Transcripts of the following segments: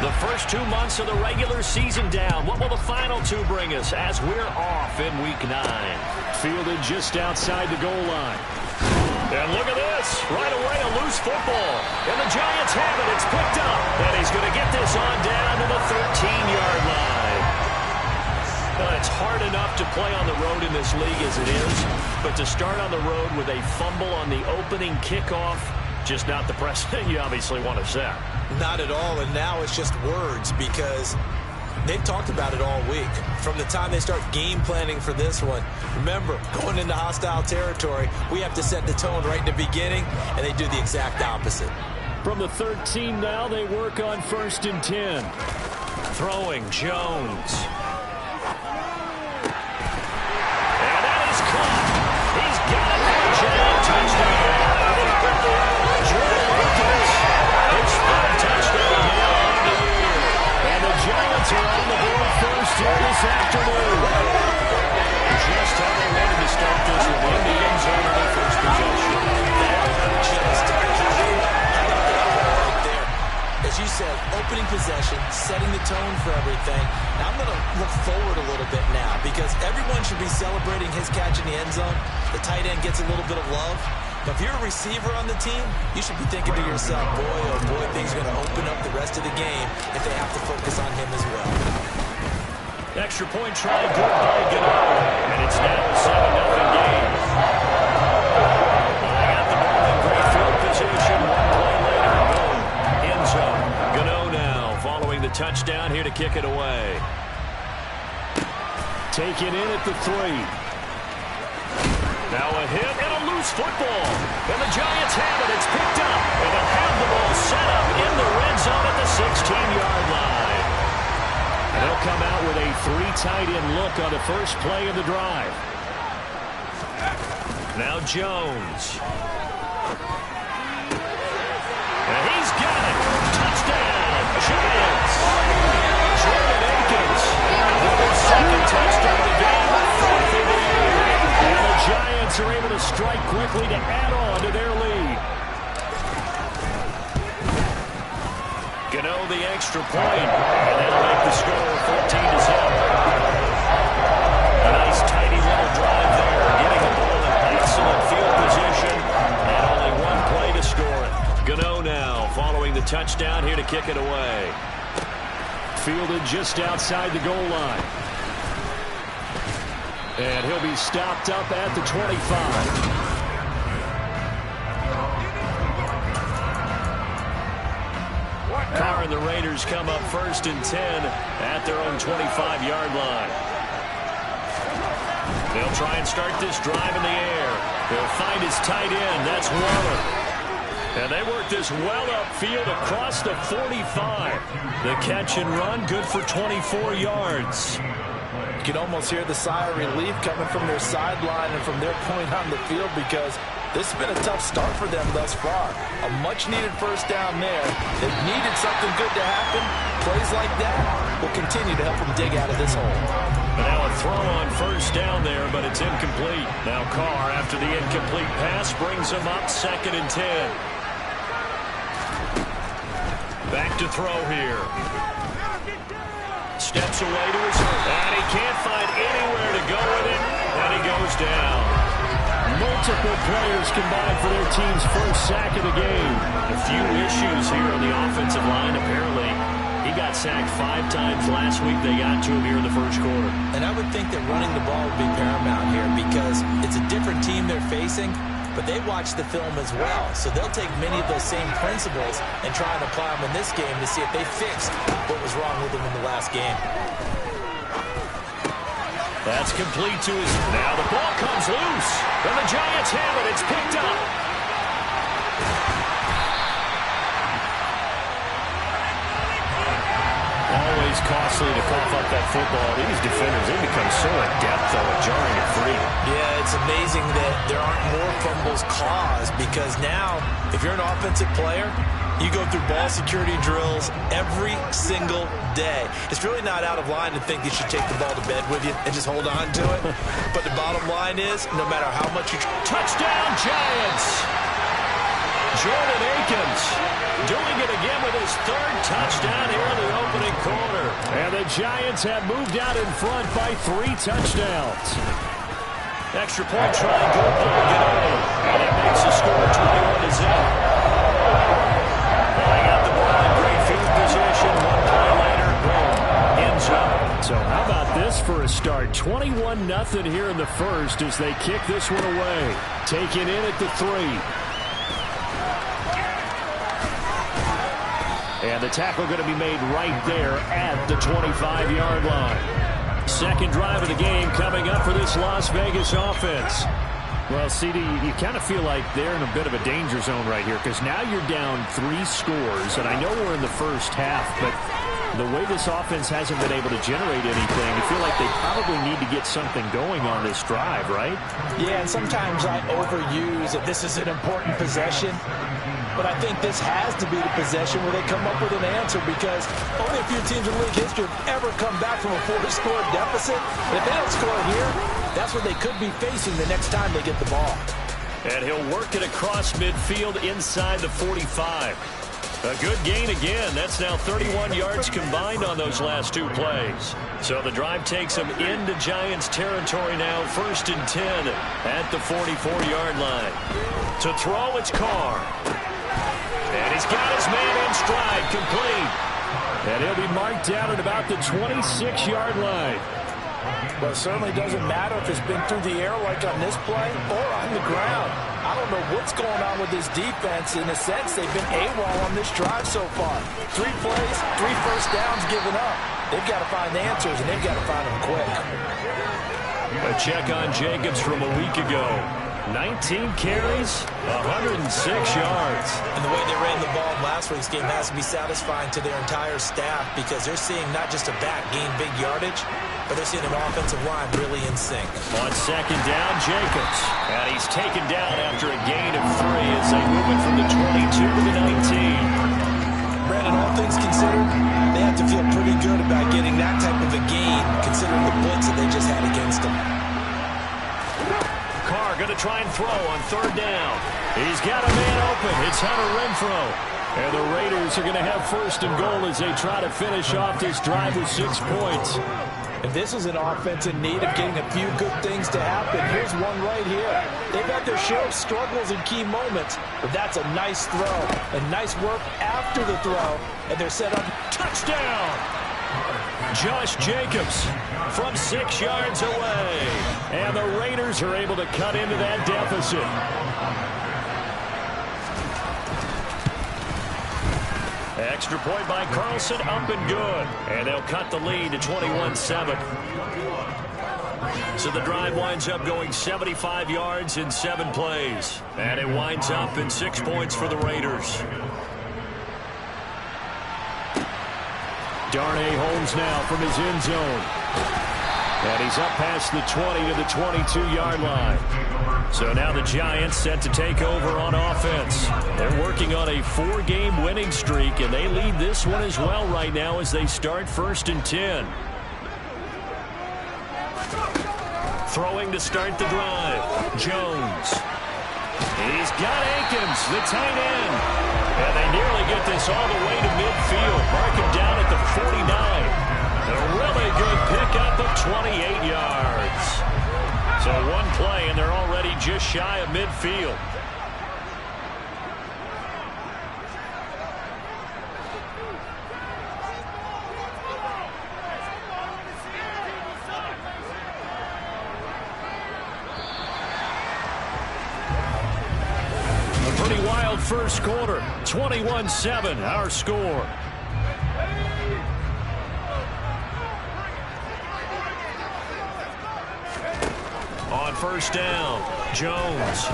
The first 2 months of the regular season down. What will the final two bring us as we're off in Week 9? Fielded just outside the goal line. And look at this. Right away, a loose football. And the Giants have it. It's picked up. And he's going to get this on down to the 13-yard line. It's hard enough to play on the road in this league as it is. But to start on the road with a fumble on the opening kickoff, just not the precedent you obviously want to set. Not at all, and now it's just words because they've talked about it all week. From the time they start game planning for this one, remember, going into hostile territory, we have to set the tone right in the beginning, and they do the exact opposite. From the 13 now, they work on 1st and 10. Throwing Jones. And that is caught. He's got it for a giant touchdown. Jordan Akins, his third touchdown now on the year. And the Giants are on the board first here this afternoon. Just how they wanted to start this with in the end zone on their first possession. As you said, opening possession, setting the tone for everything. Now I'm going to look forward a little bit now because everyone should be celebrating his catch in the end zone. The tight end gets a little bit of love. But if you're a receiver on the team, you should be thinking to yourself, boy, oh boy, things are going to open up the rest of the game if they have to focus on him as well. Extra point try good by Gano. And it's now a 7-0 game. They got the ball in great field position. One play later, boom. End zone. Gano now following the touchdown here to kick it away. Taken in at the 3. Now a hit and a loose football. And the Giants have it. It's picked up. And they'll have the ball set up in the red zone at the 16-yard line. And they'll come out with a 3 tight end look on the first play of the drive. Now Jones. And he's got it. Touchdown, Giants. Jordan Akins with his second touchdown of the game. Fourth of the year. And the Giants are able to strike quickly to add on to their lead. Gano the extra point. And that'll make the score 14-0. A nice tidy little drive there. Getting the ball in excellent field position. And only one play to score it. Gano now following the touchdown here to kick it away. Fielded just outside the goal line. And he'll be stopped up at the 25. Carr and the Raiders come up 1st and 10 at their own 25-yard line. They'll try and start this drive in the air. They'll find his tight end. That's Waller. And they work this well upfield across the 45. The catch and run, good for 24 yards. You can almost hear the sigh of relief coming from their sideline and from their point on the field because this has been a tough start for them thus far. A much-needed first down there. They've needed something good to happen. Plays like that will continue to help them dig out of this hole. And now a throw on first down there, but it's incomplete. Now Carr, after the incomplete pass, brings him up 2nd and 10. Back to throw here. Steps away to his, and he can't find anywhere to go with it, and he goes down. Multiple players combined for their team's first sack of the game. A few issues here on the offensive line, apparently. He got sacked 5 times last week. They got to him here in the first quarter. And I would think that running the ball would be paramount here because it's a different team they're facing, but they watch the film as well. So they'll take many of those same principles and try and apply them in this game to see if they fixed what was wrong with them in the last game. That's complete to his. Now the ball comes loose. And the Giants have it. It's picked up. Always costly to cough up that football. These defenders, they become so adept, though, at jarring it free. Yeah, it's amazing that there aren't more fumbles caused because now, if you're an offensive player, you go through ball security drills every single day. It's really not out of line to think you should take the ball to bed with you and just hold on to it. But the bottom line is, no matter how much you... Touchdown, Giants! Jordan Akins doing it again with his 3rd touchdown here in the And the Giants have moved out in front by 3 touchdowns. Extra point try and go Oregon. And it makes the score 21-0. They got the ball in great field position. 1 play later, boom, end zone. So how about this for a start? 21-0 here in the first as they kick this one away. Taken in at the 3. And the tackle going to be made right there at the 25-yard line. Second drive of the game coming up for this Las Vegas offense. Well, CD, you kind of feel like they're in a bit of a danger zone right here because now you're down 3 scores. And I know we're in the first half, but the way this offense hasn't been able to generate anything, you feel like they probably need to get something going on this drive, right? Yeah, and sometimes I overuse that this is an important possession. But I think this has to be the possession where they come up with an answer because only a few teams in league history have ever come back from a 4-score deficit. And if they don't score here, that's what they could be facing the next time they get the ball. And he'll work it across midfield inside the 45. A good gain again. That's now 31 yards combined on those last 2 plays. So the drive takes them into Giants territory now. 1st and 10 at the 44-yard line. To throw, it's Carr. And he's got his man in stride, complete. And he'll be marked down at about the 26-yard line. Well, it certainly doesn't matter if it's been through the air like on this play or on the ground. I don't know what's going on with this defense. In a sense, they've been AWOL on this drive so far. 3 plays, 3 first downs given up. They've got to find answers, and they've got to find them quick. A check on Jacobs from a week ago. 19 carries, 106 yards. And the way they ran the ball in last week's game has to be satisfying to their entire staff because they're seeing not just a back gain big yardage, but they're seeing an offensive line really in sync. On 2nd down, Jacobs. And he's taken down after a gain of 3 as they move it from the 22 to the 19. Brandon, all things considered, they have to feel pretty good about getting that type of a gain considering the blitz that they just had against them. Carr going to try and throw on 3rd down. He's got a man open. It's Hunter Renfrow. And the Raiders are going to have 1st and goal as they try to finish off this drive with 6 points. And this is an offense in need of getting a few good things to happen. Here's one right here. They've had their share of struggles in key moments, but that's a nice throw. And nice work after the throw. And they're set up. Touchdown! Josh Jacobs from 6 yards away. And the Raiders are able to cut into that deficit. Extra point by Carlson, up and good. And they'll cut the lead to 21-7. So the drive winds up going 75 yards in 7 plays. And it winds up in 6 points for the Raiders. Darnay Holmes now from his end zone. And he's up past the 20 to the 22-yard line. So now the Giants set to take over on offense. They're working on a 4-game winning streak, and they lead this one as well right now as they start 1st and 10. Throwing to start the drive. Jones. He's got Akins, the tight end. And they nearly get this all the way to midfield. Mark him down at the 49. A really good pickup of 28 yards. So 1 play, and they're already just shy of midfield. A pretty wild first quarter. 21-7, our score. On 1st down, Jones.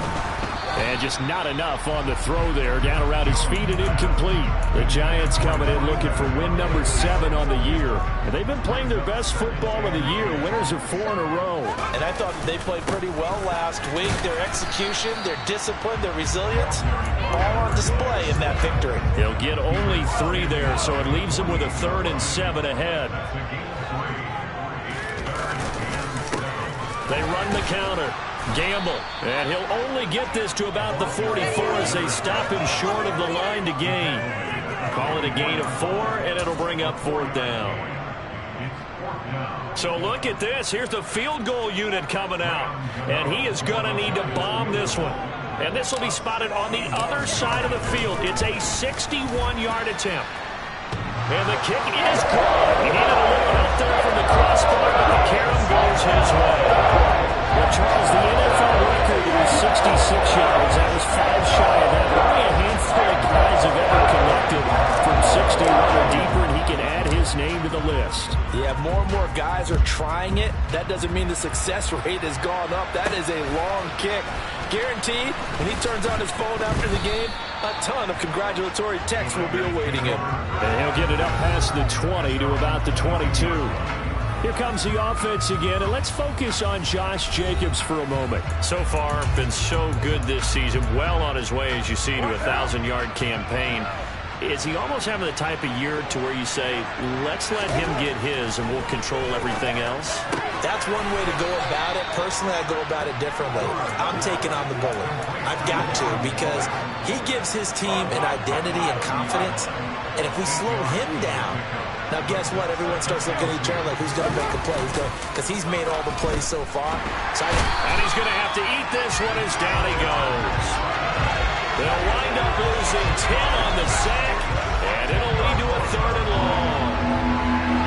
And just not enough on the throw there. Down around his feet and incomplete. The Giants coming in looking for win number 7 on the year. And they've been playing their best football of the year. Winners of 4 in a row. And I thought they played pretty well last week. Their execution, their discipline, their resilience, all on display in that victory. They'll get only 3 there, so it leaves them with a 3rd and 7 ahead. They run the counter. Gamble. And he'll only get this to about the 44 as they stop him short of the line to gain. Call it a gain of 4, and it'll bring up 4th down. So look at this. Here's the field goal unit coming out. And he is going to need to bomb this one. And this will be spotted on the other side of the field. It's a 61-yard attempt. And the kick is good. He needed a little help there from the crossbar, but the carom goes his way. Well, Charles, the NFL record was 66 yards. That was 5 shy of that. Only a handful of guys have ever connected from 61 or deeper, and he can add his name to the list. Yeah, more and more guys are trying it. That doesn't mean the success rate has gone up. That is a long kick. Guaranteed, when he turns on his phone after the game, a ton of congratulatory texts will be awaiting him. And he'll get it up past the 20 to about the 22. Here comes the offense again, and let's focus on Josh Jacobs for a moment. So far, been so good this season, well on his way, as you see, to a 1,000-yard campaign. Is he almost having the type of year to where you say, let's let him get his and we'll control everything else? That's one way to go about it. Personally, I go about it differently. I'm taking on the bully. I've got to, because he gives his team an identity and confidence, and if we slow him down, now guess what? Everyone starts looking at each other like, who's going to make a play? Because he's made all the plays so far. And he's going to have to eat this one as down he goes. They'll wind up losing 10 on the sack, and it'll lead to a 3rd and long.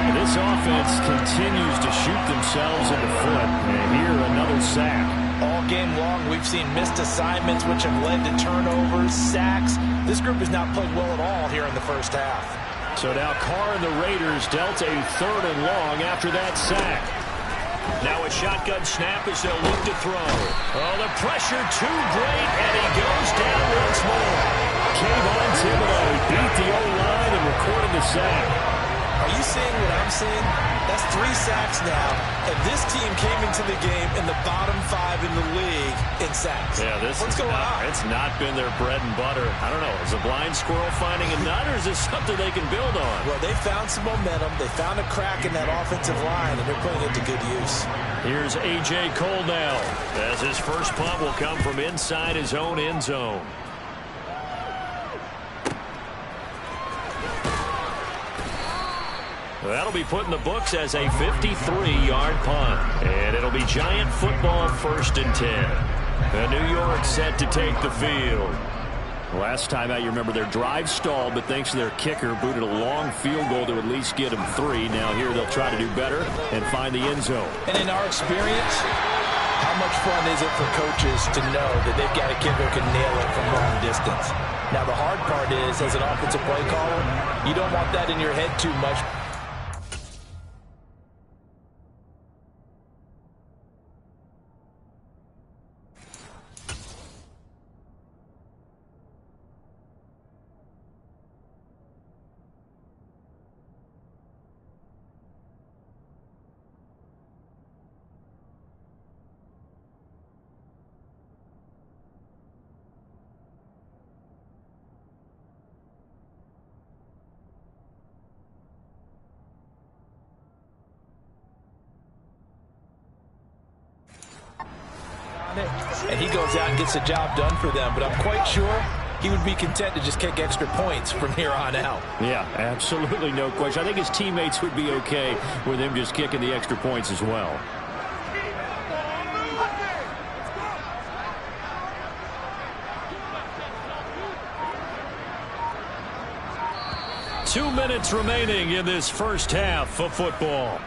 And this offense continues to shoot themselves in the foot. And here, another sack. All game long, we've seen missed assignments, which have led to turnovers, sacks. This group has not played well at all here in the first half. So now Carr and the Raiders dealt a 3rd and long after that sack. Now a shotgun snap as they'll look to throw. Oh, the pressure too great, and he goes down once more. Kayvon Thibodeaux beat the O-line and recorded the sack. Are you seeing what I'm seeing? That's 3 sacks now, and this team came into the game in the bottom 5 in the league in sacks. Yeah, What's going on? It's not been their bread and butter. I don't know. Is a blind squirrel finding a nut, or is this something they can build on? Well, they found some momentum. They found a crack in that offensive line, and they're putting it to good use. Here's A.J. Cole now, as his first punt will come from inside his own end zone. That'll be put in the books as a 53-yard punt. And it'll be Giant football, 1st and 10. And New York set to take the field. Last time out, you remember their drive stalled, but thanks to their kicker, booted a long field goal to at least get them 3. Now here they'll try to do better and find the end zone. And in our experience, how much fun is it for coaches to know that they've got a kicker who can nail it from long distance? Now the hard part is, as an offensive play caller, you don't want that in your head too much. And he goes out and gets the job done for them. But I'm quite sure he would be content to just kick extra points from here on out. Yeah, absolutely no question. I think his teammates would be okay with him just kicking the extra points as well. Two minutes remaining in this first half of football.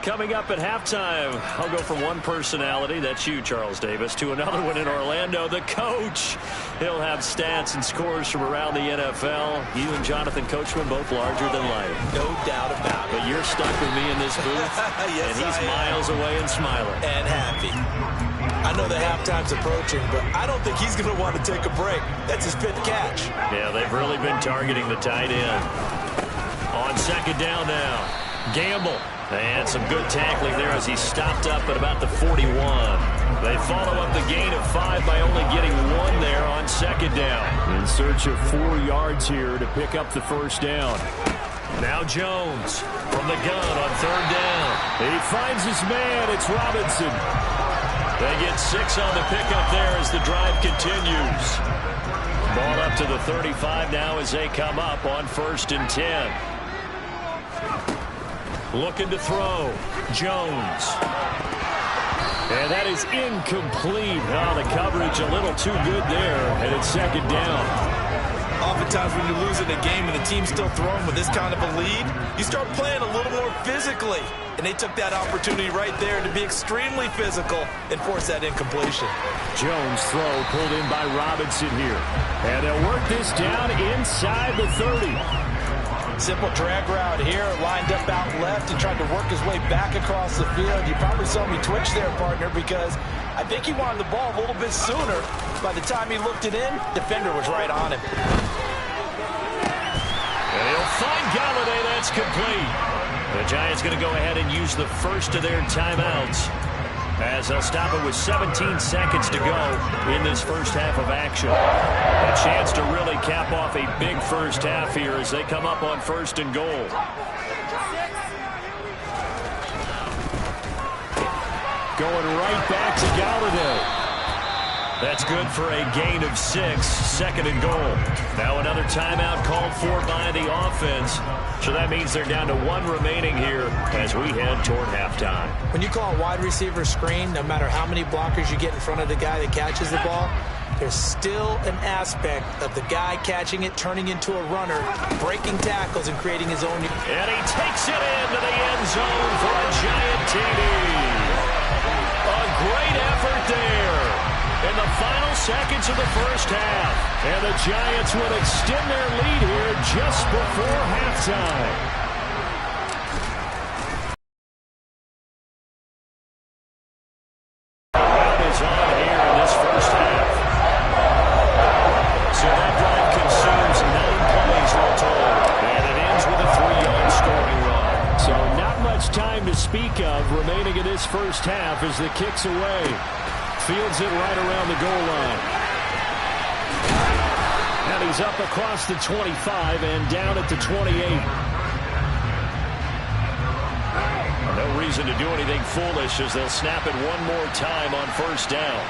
Coming up at halftime, I'll go from one personality, that's you, Charles Davis, to another one in Orlando, the coach. He'll have stats and scores from around the NFL. You and Jonathan Coachman both larger than life. No doubt about it. But you're stuck with me in this booth, yes, and he's miles away and smiling. And happy. I know the halftime's approaching, but I don't think he's going to want to take a break. That's his 5th catch. Yeah, they've really been targeting the tight end. On 2nd down now, Gamble. And some good tackling there as he stopped up at about the 41. They follow up the gain of 5 by only getting 1 there on 2nd down. In search of 4 yards here to pick up the 1st down. Now Jones from the gun on 3rd down. He finds his man. It's Robinson. They get 6 on the pickup there as the drive continues. Ball up to the 35 now as they come up on 1st and 10. Looking to throw. Jones. And that is incomplete. Oh, the coverage a little too good there, and it's second down. Oftentimes when you're losing a game and the team's still throwing with this kind of a lead, you start playing a little more physically. And they took that opportunity right there to be extremely physical and force that incompletion. Jones throw pulled in by Robinson here. And they'll work this down inside the 30. Simple drag route here, lined up out left and tried to work his way back across the field. You probably saw me twitch there, partner, because I think he wanted the ball a little bit sooner. By the time he looked it in, defender was right on him. And he'll find Galladay. That's complete. The Giants going to go ahead and use the first of their timeouts as they'll stop it with 17 seconds to go in this first half of action. A chance to really cap off a big first half here as they come up on first and goal. Going right back to Galladay. That's good for a gain of 6, second and goal. Now another timeout called for by the offense. So that means they're down to 1 remaining here as we head toward halftime. When you call a wide receiver screen, no matter how many blockers you get in front of the guy that catches the ball, there's still an aspect of the guy catching it, turning into a runner, breaking tackles, and creating his own. And he takes it into the end zone for a Giant TD. A great effort there in the final seconds of the first half. And the Giants will extend their lead here just before halftime. Well, is on here in this first half. So that drive consumes 9 plays all told. And it ends with a 3-yard scoring run. So not much time to speak of remaining in this first half as the kick's away. Fields it right around the goal line. And he's up across the 25 and down at the 28. No reason to do anything foolish as they'll snap it one more time on first down.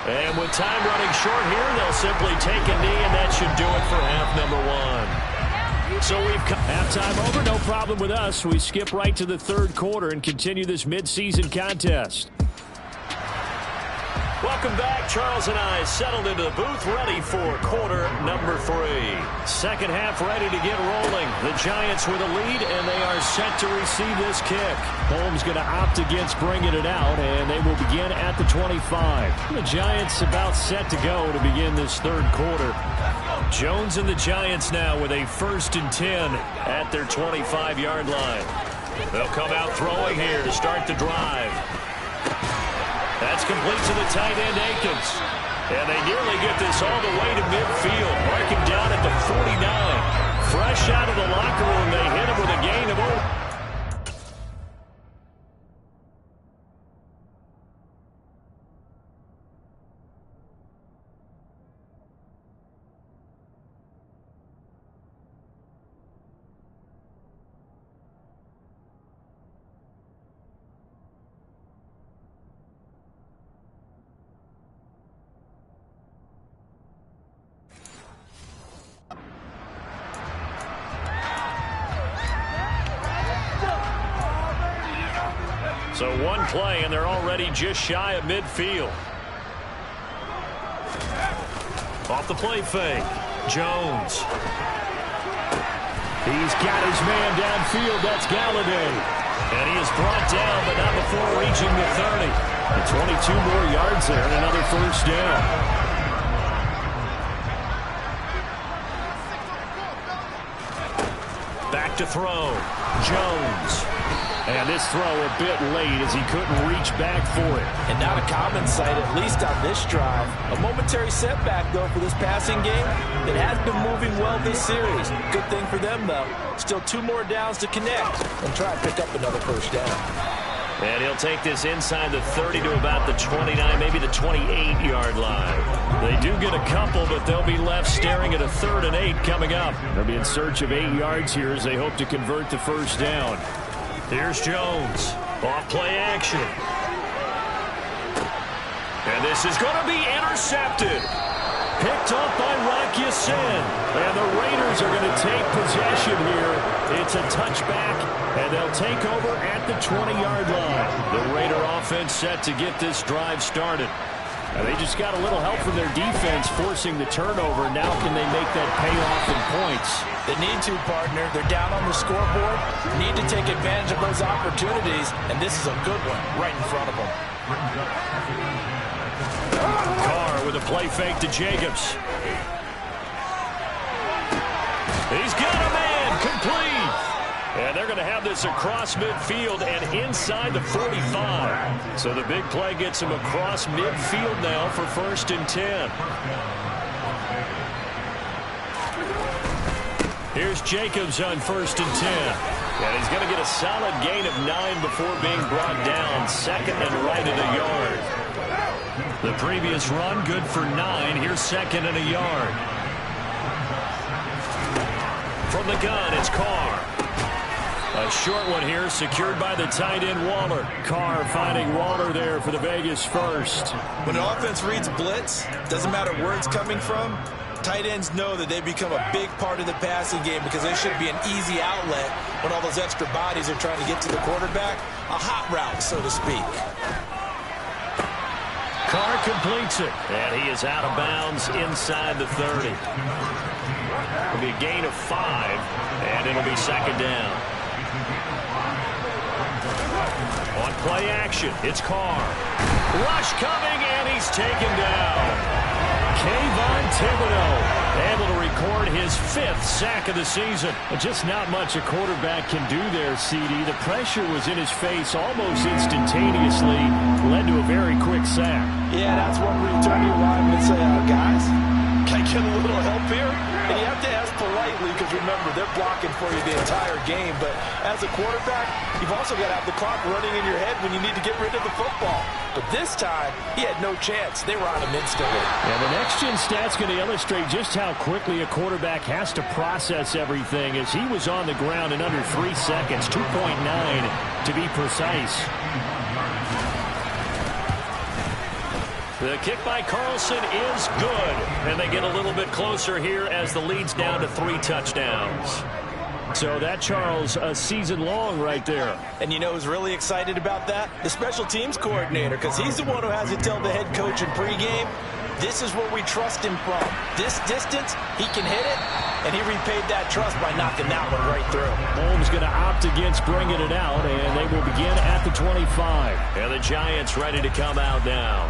And with time running short here, they'll simply take a knee, and that should do it for half number 1. So we've come halftime over, no problem with us. We skip right to the third quarter and continue this midseason contest. Welcome back. Charles and I settled into the booth, ready for quarter number 3. Second half ready to get rolling. The Giants with a lead, and they are set to receive this kick. Holmes going to opt against bringing it out, and they will begin at the 25. The Giants about set to go to begin this third quarter. Jones and the Giants now with a 1st and 10 at their 25-yard line. They'll come out throwing here to start the drive. That's complete to the tight end, Akins. And they nearly get this all the way to midfield. Marking down at the 49. Fresh out of the locker room, they hit him with a gain of 0. So one play, and they're already just shy of midfield. Off the play fake. Jones. He's got his man downfield. That's Galladay. And he is brought down, but not before reaching the 30. And 22 more yards there and another first down. Back to throw. Jones. And this throw a bit late as he couldn't reach back for it. And not a common sight, at least on this drive. A momentary setback, though, for this passing game. It has been moving well this series. Good thing for them, though. Still 2 more downs to connect and try and pick up another first down. And he'll take this inside the 30 to about the 29, maybe the 28-yard line. They do get a couple, but they'll be left staring at a 3rd and 8 coming up. They'll be in search of 8 yards here as they hope to convert the first down. Here's Jones. Off play action. And this is going to be intercepted. Picked off by Rock Ya-Sin. And the Raiders are going to take possession here It's a touchback, and they'll take over at the 20-yard line. The Raider offense set to get this drive started. They just got a little help from their defense forcing the turnover. Now can they make that pay off in points? They need to, partner. They're down on the scoreboard. Need to take advantage of those opportunities, and this is a good one right in front of them. Carr with a play fake to Jacobs. He's got a man complete. And they're going to have this across midfield and inside the 45. So the big play gets him across midfield now for 1st and 10. Here's Jacobs on 1st and 10. And he's going to get a solid gain of 9 before being brought down. 2nd and right at a yard. The previous run good for 9. Here's 2nd and a yard. From the gun, it's Carr. A short one here, secured by the tight end Waller. Carr finding Waller there for the Vegas first. When an offense reads blitz, doesn't matter where it's coming from, tight ends know that they become a big part of the passing game because they should be an easy outlet when all those extra bodies are trying to get to the quarterback. A hot route, so to speak. Carr completes it, and he is out of bounds inside the 30. It'll be a gain of 5, and it'll be 2nd down. On play action, it's Carr. Rush coming, and he's taken down. Kayvon Thibodeaux able to record his 5th sack of the season. Just not much a quarterback can do there, CD. The pressure was in his face almost instantaneously. Led to a very quick sack. Yeah, that's one where you turn to your lineman and say, guys, can I get a little help here? And you have to ask politely because, remember, they're blocking for you the entire game. But as a quarterback, you've also got to have the clock running in your head when you need to get rid of the football. But this time, he had no chance. They were on him instantly. And the next-gen stat's going to illustrate just how quickly a quarterback has to process everything, as he was on the ground in under 3 seconds, 2.9 to be precise. The kick by Carlson is good, and they get a little bit closer here as the lead's down to 3 touchdowns. So that, Charles, a season long right there. And you know who's really excited about that? The special teams coordinator, because he's the one who has to tell the head coach in pregame, this is where we trust him from. This distance, he can hit it, and he repaid that trust by knocking that one right through. Holmes going to opt against bringing it out, and they will begin at the 25. And the Giants ready to come out now.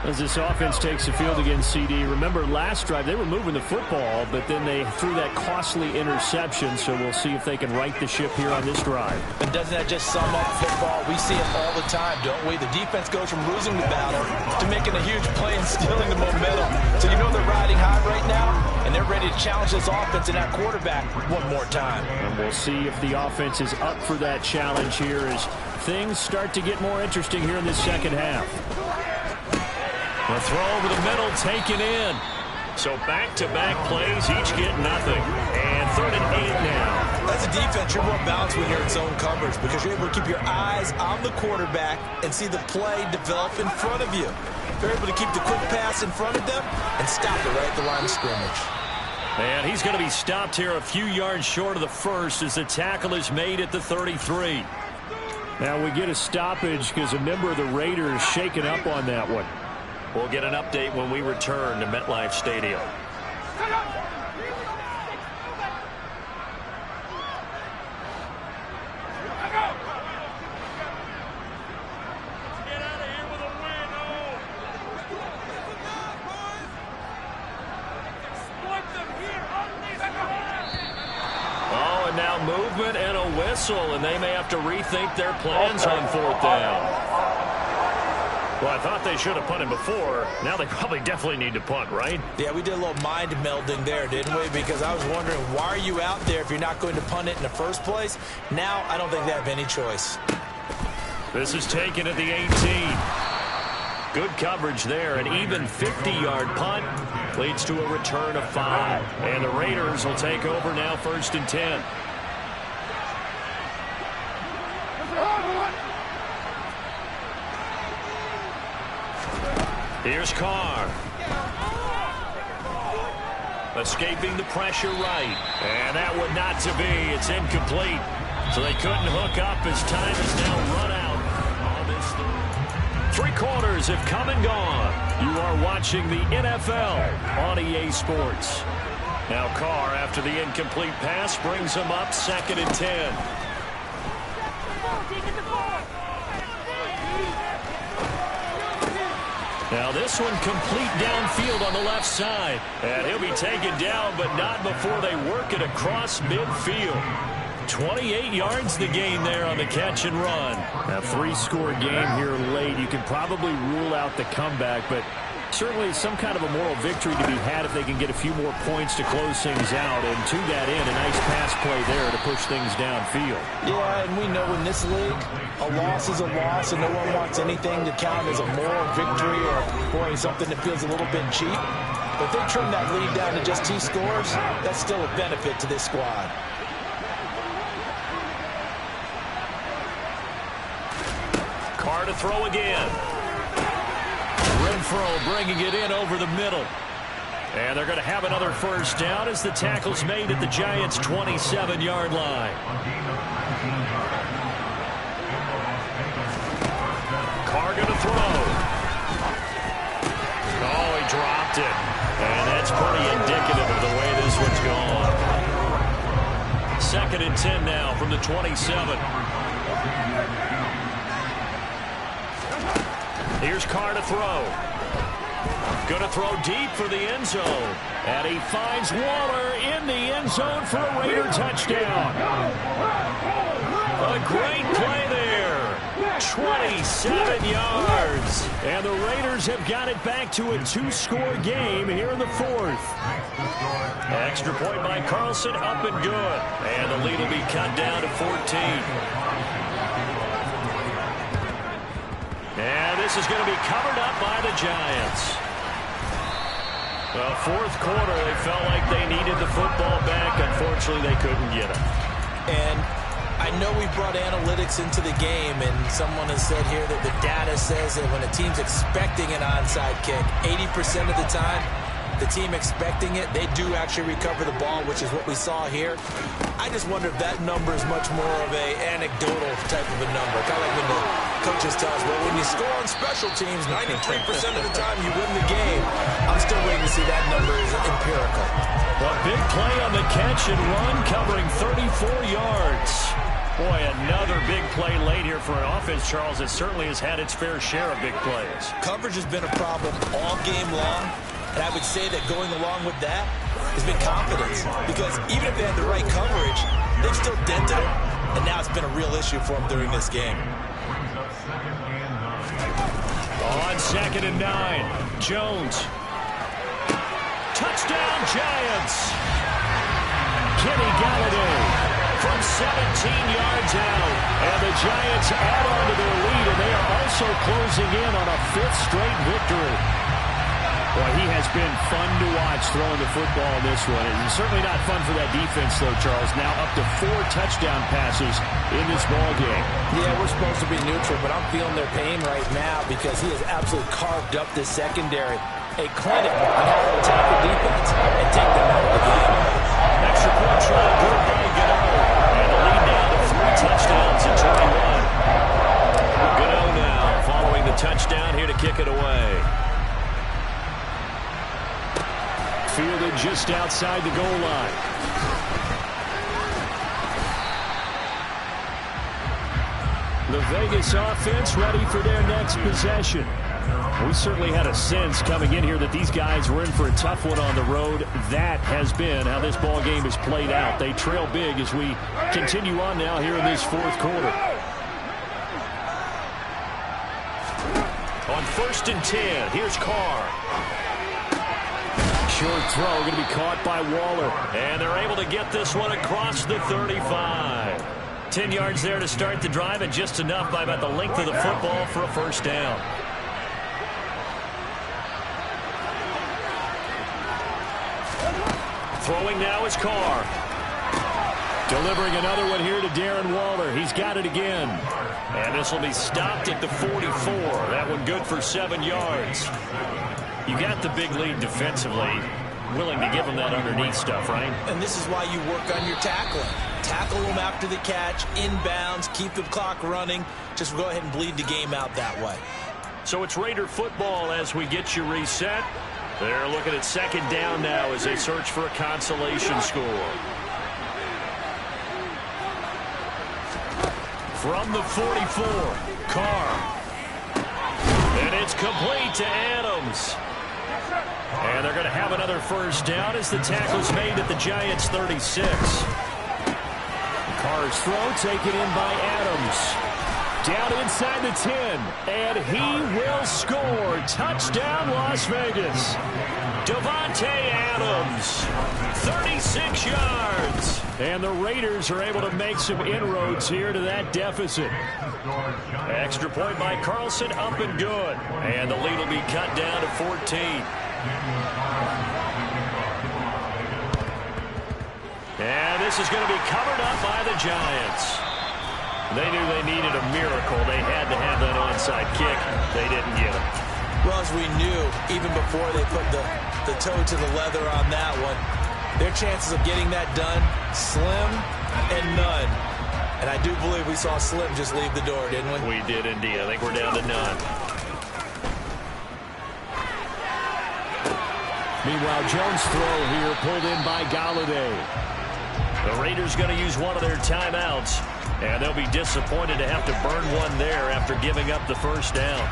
As this offense takes the field against CD, remember last drive they were moving the football, but then they threw that costly interception, so we'll see if they can right the ship here on this drive. And doesn't that just sum up football? We see it all the time, don't we? The defense goes from losing the battle to making a huge play and stealing the momentum. So you know they're riding high right now, and they're ready to challenge this offense and that quarterback one more time. And we'll see if the offense is up for that challenge here as things start to get more interesting here in this second half. A throw over the middle, taken in. So back-to-back plays, each get nothing. And 3rd and 8 now. As a defense, you're more balanced when you're in zone coverage because you're able to keep your eyes on the quarterback and see the play develop in front of you. You're able to keep the quick pass in front of them and stop it right at the line of scrimmage. And he's going to be stopped here a few yards short of the first as the tackle is made at the 33. Now we get a stoppage because a member of the Raiders shaken up on that one. We'll get an update when we return to MetLife Stadium. Oh, and now movement and a whistle, and they may have to rethink their plans on 4th down. Well, I thought they should have punted before. Now they probably definitely need to punt, right? Yeah, we did a little mind melding there, didn't we? Because I was wondering, why are you out there if you're not going to punt it in the first place? Now, I don't think they have any choice. This is taken at the 18. Good coverage there. An even 50-yard punt leads to a return of 5. And the Raiders will take over now 1st and 10. Here's Carr. Escaping the pressure right. And that would not to be. It's incomplete. So they couldn't hook up as time is now run out on this third. 3 quarters have come and gone. You are watching the NFL on EA Sports. Now Carr, after the incomplete pass, brings him up 2nd and 10. Now this one complete downfield on the left side. And he'll be taken down, but not before they work it across midfield. 28 yards the gain there on the catch and run. A 3-score game here late. You can probably rule out the comeback, but certainly some kind of a moral victory to be had if they can get a few more points to close things out. And to that end, a nice pass play there to push things downfield. Yeah, and we know in this league, a loss is a loss, and no one wants anything to count as a moral victory or something that feels a little bit cheap. But if they trim that lead down to just 2 scores, that's still a benefit to this squad. Carr to throw again. Renfrow bringing it in over the middle. And they're going to have another first down as the tackle's made at the Giants' 27-yard line. Carr going to throw. Oh, he dropped it. And that's pretty indicative of the way this one's gone. 2nd and 10 now from the 27. Here's Carr to throw. Going to throw deep for the end zone. And he finds Waller in the end zone for a Raider touchdown. A great play there. 27 yards. And the Raiders have got it back to a 2-score game here in the 4th. Extra point by Carlson, up and good. And the lead will be cut down to 14. And this is going to be covered up by the Giants. Well, 4th quarter, they felt like they needed the football back. Unfortunately, they couldn't get it. And I know we brought analytics into the game, and someone has said here that the data says that when a team's expecting an onside kick, 80% of the time, the team expecting it, they do actually recover the ball, which is what we saw here. I just wonder if that number is much more of an anecdotal type of a number. Kind of like when the coaches tell us, well, when you score on special teams, 93% of the time you win the game. I'm still waiting to see that number is empirical. A big play on the catch and run, covering 34 yards. Boy, another big play late here for an offense, Charles, that certainly has had its fair share of big plays. Coverage has been a problem all game long. And I would say that going along with that has been confidence. Because even if they had the right coverage, they've still dented them. And now it's been a real issue for them during this game. On 2nd and 9, Jones. Touchdown, Giants. Kenny Galladay from 17 yards out. And the Giants add on to their lead, and they are also closing in on a 5th straight victory. Boy, he has been fun to watch throwing the football in this one. It's certainly not fun for that defense, though, Charles. Now up to 4 touchdown passes in this ball game. Yeah, we're supposed to be neutral, but I'm feeling their pain right now because he has absolutely carved up this secondary. A clinic on how to attack the defense and take them out of the game. Extra point try, good by Gano. And the lead down to 3 touchdowns at 21. Gano now following the touchdown here to kick it away. Fielded just outside the goal line. The Vegas offense ready for their next possession. We certainly had a sense coming in here that these guys were in for a tough one on the road. That has been how this ball game is played out. They trail big as we continue on now here in this 4th quarter. On 1st and 10, here's Carr. Short throw going to be caught by Waller. And they're able to get this one across the 35. 10 yards there to start the drive, and just enough by about the length of the football for a first down. Throwing now is Carr. Delivering another one here to Darren Waller. He's got it again. And this will be stopped at the 44. That one good for 7 yards. You got the big lead defensively. willing to give them that underneath stuff, right? And this is why you work on your tackling. Tackle them after the catch, inbounds, keep the clock running. Just go ahead and bleed the game out that way. So it's Raider football as we get you reset. They're looking at second down now as they search for a consolation score. From the 44, Carr. And it's complete to Adams. And they're going to have another first down as the tackle's made at the Giants' 36. Carr's throw taken in by Adams. Down inside the 10. And he will score. Touchdown, Las Vegas. Davante Adams, 36 yards. And the Raiders are able to make some inroads here to that deficit. Extra point by Carlson, up and good. And the lead will be cut down to 14. And this is going to be covered up by the Giants. They knew they needed a miracle. They had to have that onside kick. They didn't get it. Well, as we knew, even before they put the toe to the leather on that one, their chances of getting that done, slim and none. And I do believe we saw Slim just leave the door, didn't we? We did indeed. I think we're down to none. Meanwhile, Jones' throw here pulled in by Golladay. The Raiders going to use one of their timeouts, and they'll be disappointed to have to burn one there after giving up the first down.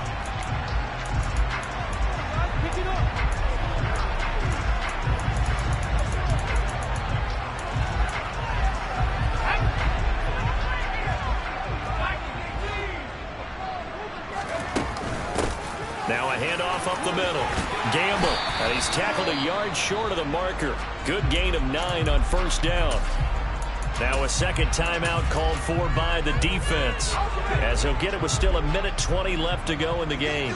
Now a handoff up the middle. Gamble, and he's tackled a yard short of the marker. Good gain of 9 on first down. Now a second timeout called for by the defense, as he'll get it with still 1:20 left to go in the game.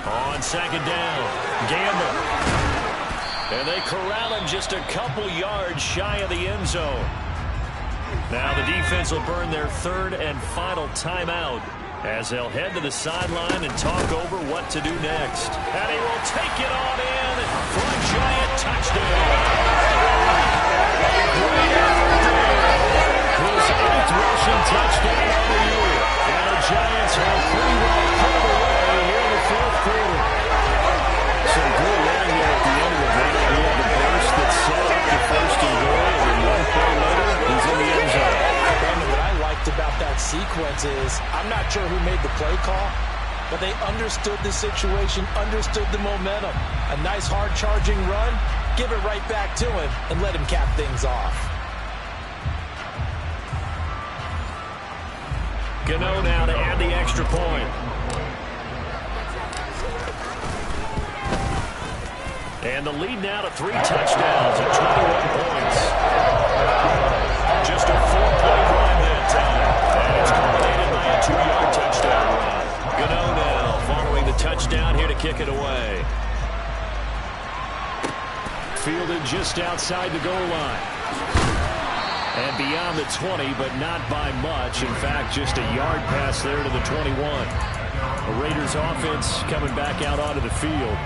On second down, Gamble. And they corral him just a couple yards shy of the end zone. Now the defense will burn their third and final timeout, as they'll head to the sideline and talk over what to do next. And he will take it on in for a Giant touchdown. His 8th rushing touchdown of the year. And the Giants have pretty well put it away here in the fourth quarter. Some good running there at the end of the game. We have the burst that set up the first and goal, and then one play later, he's in the end zone. What I liked about that sequence is, I'm not sure who made the play call, but they understood the situation, understood the momentum. A nice hard charging run, give it right back to him, and let him cap things off. Gano now to add the extra point. And the lead now to 3 touchdowns and 21 points. Just a 4-point run that time. And it's culminated by a 2-yard touchdown run. Gano now following the touchdown here to kick it away. Fielded just outside the goal line. And beyond the 20, but not by much. In fact, just a yard pass there to the 21. The Raiders offense coming back out onto the field.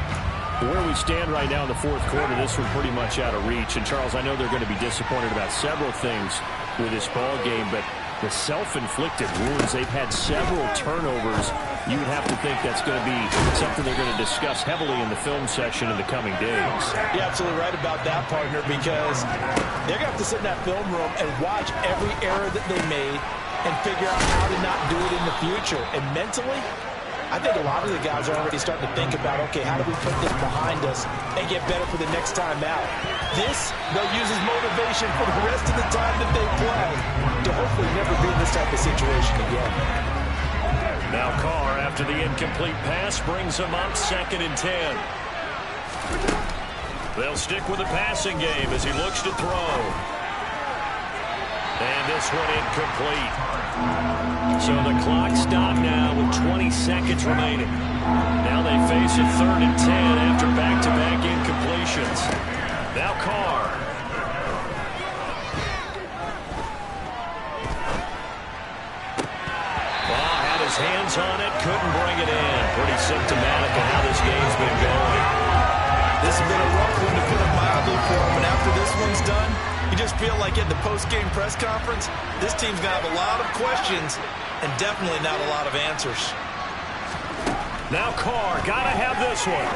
Where we stand right now in the fourth quarter, this one pretty much out of reach. And, Charles, I know they're going to be disappointed about several things with this ball game, but the self-inflicted wounds, they've had several turnovers. You would have to think that's going to be something they're going to discuss heavily in the film section in the coming days. You're absolutely right about that, partner, because they're going to have to sit in that film room and watch every error that they made and figure out how to not do it in the future. And mentally, I think a lot of the guys are already starting to think about, okay, how do we put this behind us and get better for the next time out? This, they'll use as motivation for the rest of the time that they play to hopefully never be in this type of situation again. Now Carr, after the incomplete pass, brings him up 2nd and 10. They'll stick with the passing game as he looks to throw. And this one incomplete. So the clock stopped now with 20 seconds remaining. Now they face a 3rd and 10 after back-to-back incompletions. Now Carr. Hands on it, couldn't bring it in. Pretty symptomatic of how this game's been going. You just feel like at the post-game press conference, this team's going to have a lot of questions and definitely not a lot of answers. Now Carr, got to have this one.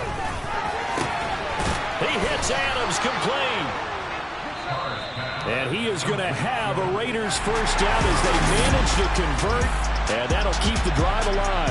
He hits Adams complete. And he is going to have a Raiders first down as they manage to convert, and that'll keep the drive alive.